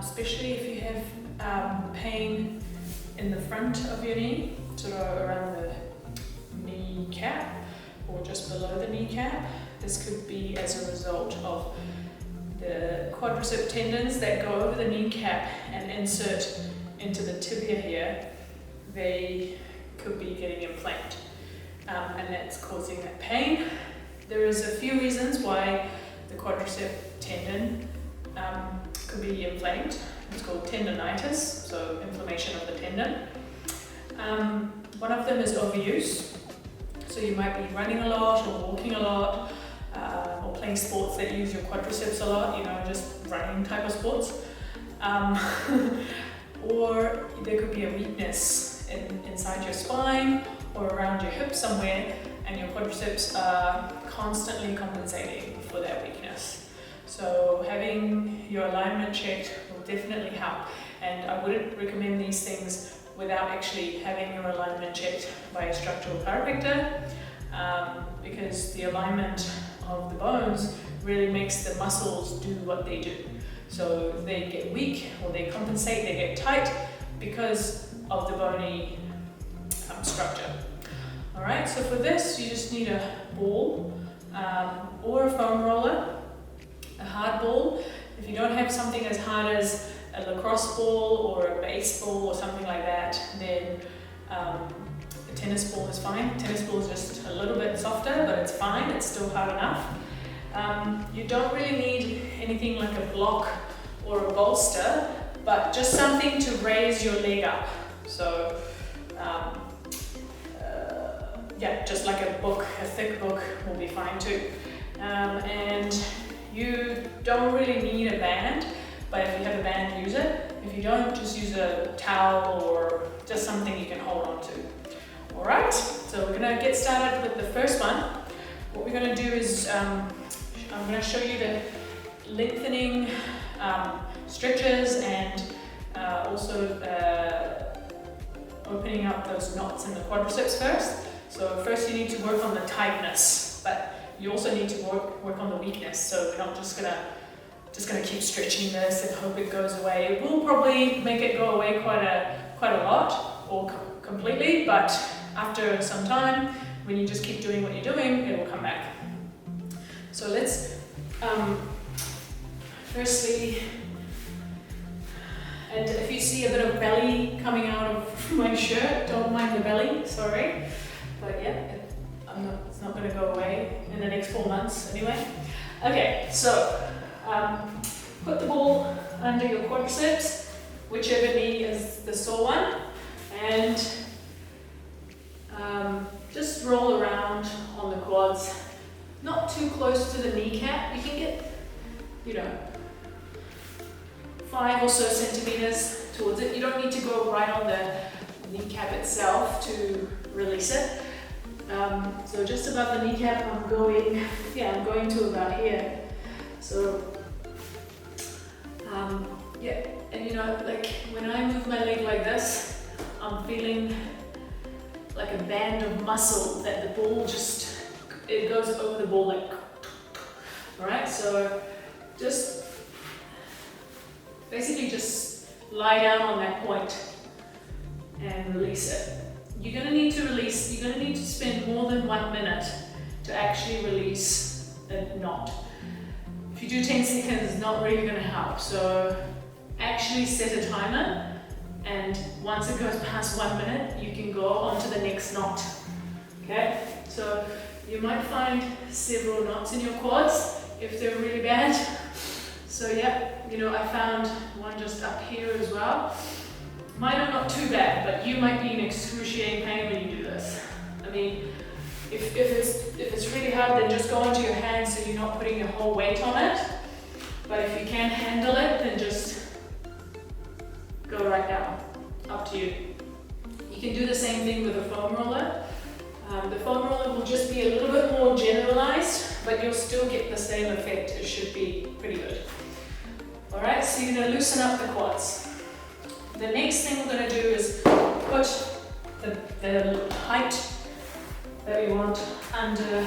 especially if you have pain in the front of your knee, sort of around the kneecap or just below the kneecap. This could be as a result of the quadricep tendons that go over the kneecap and insert into the tibia here. They could be getting inflamed, and that's causing that pain. There is a few reasons why the quadricep tendon could be inflamed. It's called tendonitis, so inflammation of the tendon. One of them is overuse. So you might be running a lot or walking a lot, or playing sports that use your quadriceps a lot, you know, just running type of sports. Or there could be a weakness inside your spine or around your hip somewhere, and your quadriceps are constantly compensating for that weakness. So having your alignment checked will definitely help, and I wouldn't recommend these things without actually having your alignment checked by a structural chiropractor, because the alignment of the bones really makes the muscles do what they do. So they get weak or they compensate, they get tight because of the bony structure. Alright, so for this you just need a ball or a foam roller, a hard ball. If you don't have something as hard as a lacrosse ball or a baseball or something like that, then a tennis ball is fine. Tennis ball is just a little bit softer, but it's fine, it's still hard enough. You don't really need anything like a block or a bolster, but just something to raise your leg up. So yeah, just like a book, a thick book will be fine too. And you don't really need a band, but if you have a band, use it. If you don't, just use a towel or just something you can hold on to. Alright, so we're going to get started with the first one. What we're going to do is, I'm going to show you the lengthening stretches and also opening up those knots in the quadriceps first. So first you need to work on the tightness, but you also need to work on the weakness. So we're not just gonna keep stretching this and hope it goes away. It will probably make it go away quite a lot or completely, but after some time, when you just keep doing what you're doing, it will come back. So let's firstly, and if you see a bit of belly coming out of my shirt, don't mind the belly, sorry. But yeah, it's not going to go away in the next 4 months anyway. Okay, so put the ball under your quadriceps, whichever knee is the sore one, and just roll around on the quads, not too close to the kneecap. You can get, 5 or so centimeters towards it. You don't need to go right on the kneecap itself to release it. So just above the kneecap, I'm going to about here. So yeah, and like when I move my leg like this, I'm feeling like a band of muscle that the ball it goes over the ball like, alright, so just basically just lie down on that point and release it. You're going to need to spend more than 1 minute to actually release a knot. If you do 10 seconds, it's not really going to help. So actually set a timer, and once it goes past 1 minute, you can go on to the next knot. Okay? So you might find several knots in your quads if they're really bad. So yeah, I found one just up here as well. Mine are not too bad, but you might be in excruciating pain when you do this. I mean, if it's really hard, then just go onto your hands so you're not putting your whole weight on it. But if you can't handle it, then just go right down. Up to you. You can do the same thing with a foam roller. The foam roller will just be a little bit more generalized, but you'll still get the same effect. It should be pretty good. Alright, so you're going to loosen up the quads. The next thing we're going to do is put the height that we want under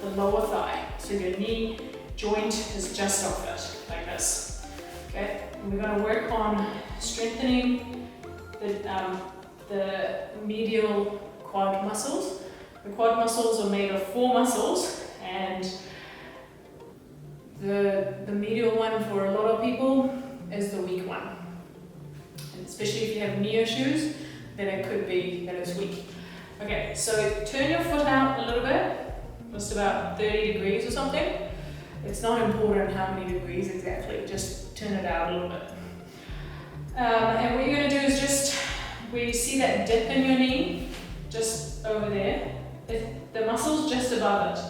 the lower thigh. So your knee joint is just off it, like this. Okay, and we're going to work on strengthening the medial quad muscles. The quad muscles are made of 4 muscles, and the medial one for a lot of people is the weak one. And especially if you have knee issues, then it could be that it's weak. Okay, so turn your foot out a little bit, just about 30 degrees or something. It's not important how many degrees exactly, just turn it out a little bit. And what you're going to do is just, where you see that dip in your knee, just over there, the muscle's just above it.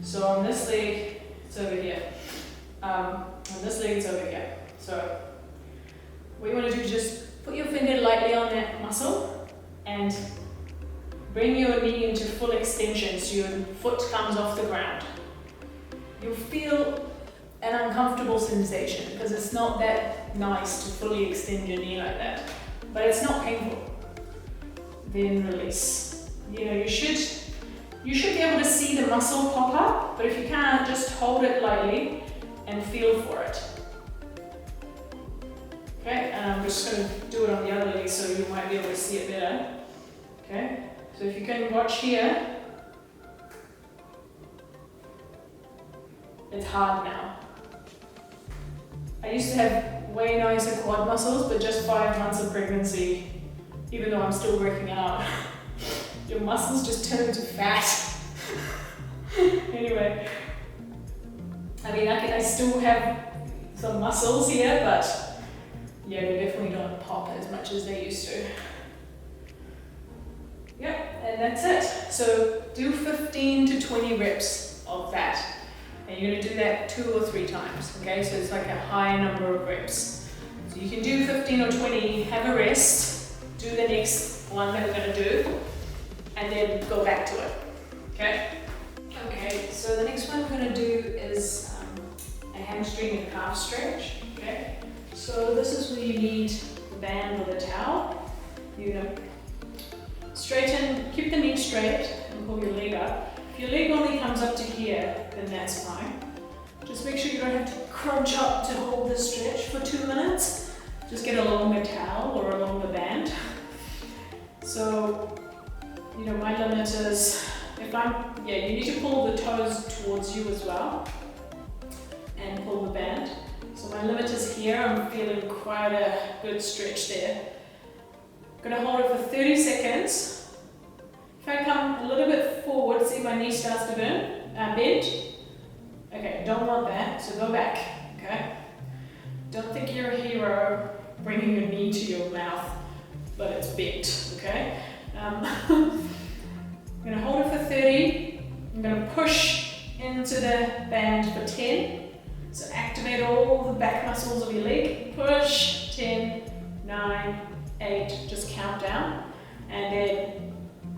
So on this leg, it's over here. On this leg, it's over here. So what you want to do is just put your finger lightly on that muscle and bring your knee into full extension so your foot comes off the ground. You'll feel an uncomfortable sensation because it's not that nice to fully extend your knee like that, but it's not painful. Then release. You know, you should be able to see the muscle pop up, but if you can't, just hold it lightly and feel for it. Okay, and I'm just going to do it on the other leg so you might be able to see it better. Okay, so if you can watch here, it's hard now. I used to have way nicer quad muscles, but just 5 months of pregnancy, even though I'm still working out, your muscles just turn into fat. Anyway, I mean, I still have some muscles here, but yeah, they definitely don't pop as much as they used to. Yep, and that's it. So do 15 to 20 reps of that. And you're going to do that 2 or 3 times, okay? So it's like a high number of reps. So you can do 15 or 20, have a rest, do the next one that we're going to do, and then go back to it, okay? Okay, so the next one we're going to do is a hamstring and calf stretch, okay? So this is where you need the band or the towel. You're going to straighten, keep the knee straight and pull your leg up. If your leg only comes up to here, then that's fine. Just make sure you don't have to crunch up to hold the stretch for 2 minutes. Just get a longer towel or a longer band. So, you know, my limit is, you need to pull the toes towards you as well and pull the band. So my limit is here. I'm feeling quite a good stretch there. I'm going to hold it for 30 seconds. If I come a little bit forward, see my knee starts to bend. Okay, don't want that, so go back, okay? Don't think you're a hero bringing your knee to your mouth, but it's bent, okay? I'm going to hold it for 30. I'm going to push into the band for 10. So activate all the back muscles of your leg. Push, 10, 9, 8, just count down. And then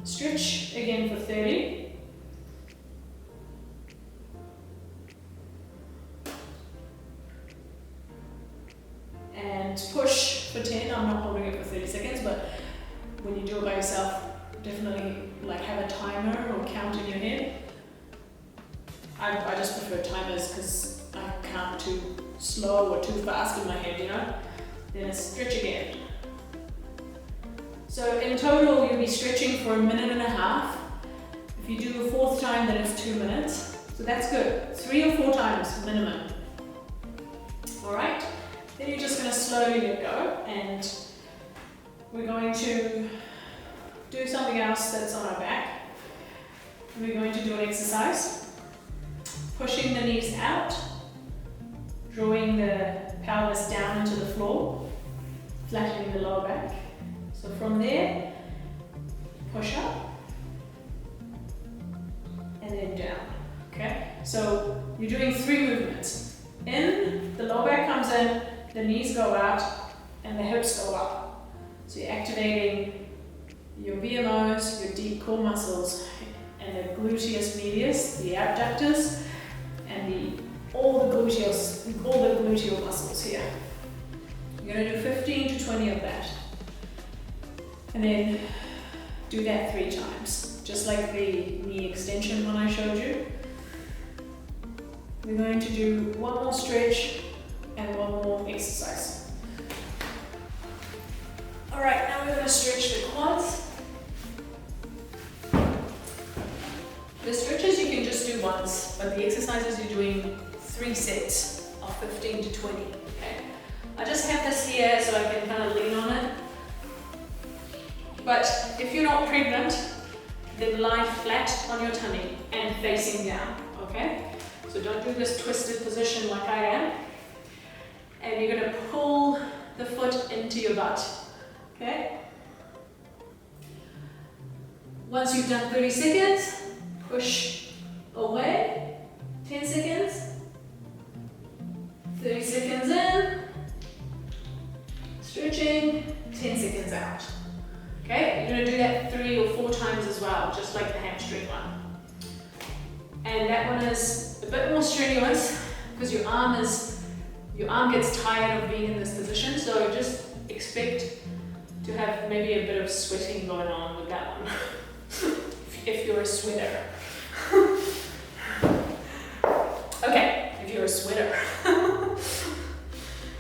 stretch again for 30. And push for 10. I'm not holding it for 30 seconds, but when you do it by yourself, definitely like have a timer or count in your head. I just prefer timers because I count too slow or too fast in my head, you know. Then stretch again. So in total, you'll be stretching for 1.5 minutes. If you do a 4th time, then it's 2 minutes. So that's good. 3 or 4 times minimum. All right. Then you're just going to slowly let go, and we're going to do something else that's on our back. We're going to do an exercise, pushing the knees out, drawing the pelvis down into the floor, flattening the lower back. So from there, push up, and then down, okay? So you're doing 3 movements. In, the lower back comes in, the knees go out, and the hips go up. So you're activating your VMOs, your deep core muscles, and the gluteus medius, the abductors, and all the gluteal muscles here. You're going to do 15 to 20 of that. And then do that 3 times, just like the knee extension one I showed you. We're going to do one more stretch, and one more exercise. Alright, now we're going to stretch the quads. The stretches you can just do once, but the exercises you're doing 3 sets of 15 to 20. Okay? I just have this here so I can kind of lean on it. But if you're not pregnant, then lie flat on your tummy and facing down. Okay? So don't do this twisted position like I am. And you're going to pull the foot into your butt. Okay? Once you've done 30 seconds, push away. 10 seconds. 30 seconds in. Stretching. 10 seconds out. Okay? You're going to do that 3 or 4 times as well, just like the hamstring one. And that one is a bit more strenuous because your arm gets tired of being in this position, so just expect to have maybe a bit of sweating going on with that one. If you're a sweater. Okay, if you're a sweater.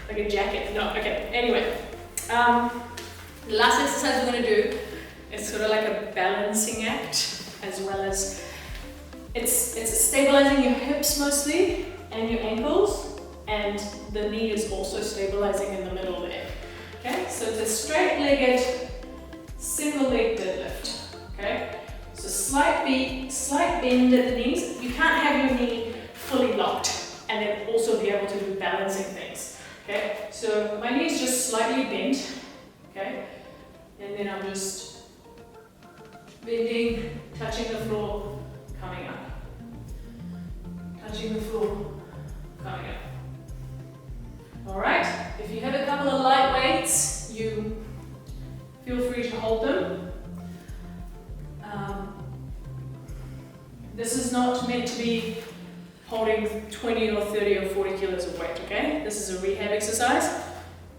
Like a jacket. No, okay. Anyway. The last exercise we're going to do is sort of like a balancing act, as well as it's stabilizing your hips mostly and your ankles, and the knee is also stabilizing in the middle there. Okay, so it's a straight-legged single leg deadlift. Okay, so slight bend at the knees. You can't have your knee fully locked and then also be able to do balancing things. Okay, so my knee is just slightly bent. Okay, and then I'm just bending, touching the floor, coming up. Touching the floor, coming up. Alright, if you have a couple of light weights, you feel free to hold them. This is not meant to be holding 20 or 30 or 40 kilos of weight, okay? This is a rehab exercise,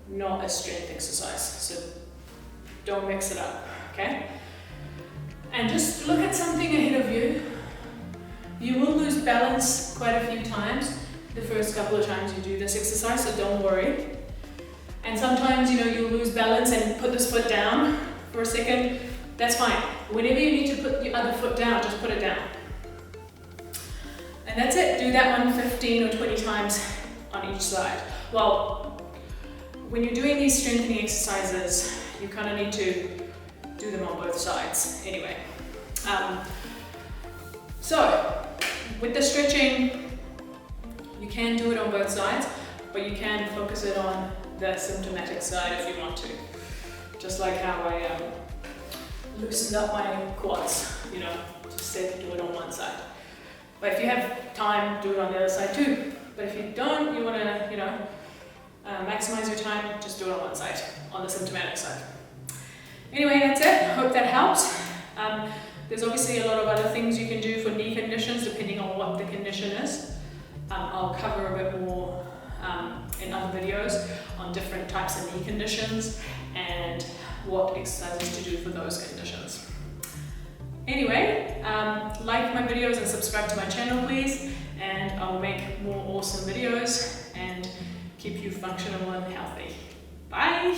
not a strength exercise, so don't mix it up, okay? And just look at something ahead of you. You will lose balance quite a few times the first couple of times you do this exercise, so don't worry. And sometimes, you'll lose balance and put this foot down for a second. That's fine. Whenever you need to put your other foot down, just put it down. And that's it. Do that one 15 or 20 times on each side. Well, when you're doing these strengthening exercises, you kind of need to do them on both sides anyway. So, with the stretching, you can do it on both sides, but you can focus it on the symptomatic side if you want to. Just like how I loosened up my quads, just said do it on one side. But if you have time, do it on the other side too. But if you don't, you want to, maximize your time, just do it on one side, on the symptomatic side. Anyway, that's it. Hope that helps. There's obviously a lot of other things you can do for knee conditions, depending on what the condition is. I'll cover a bit more in other videos on different types of knee conditions and what exercises to do for those conditions. Anyway, like my videos and subscribe to my channel please, and I'll make more awesome videos and keep you functional and healthy. Bye!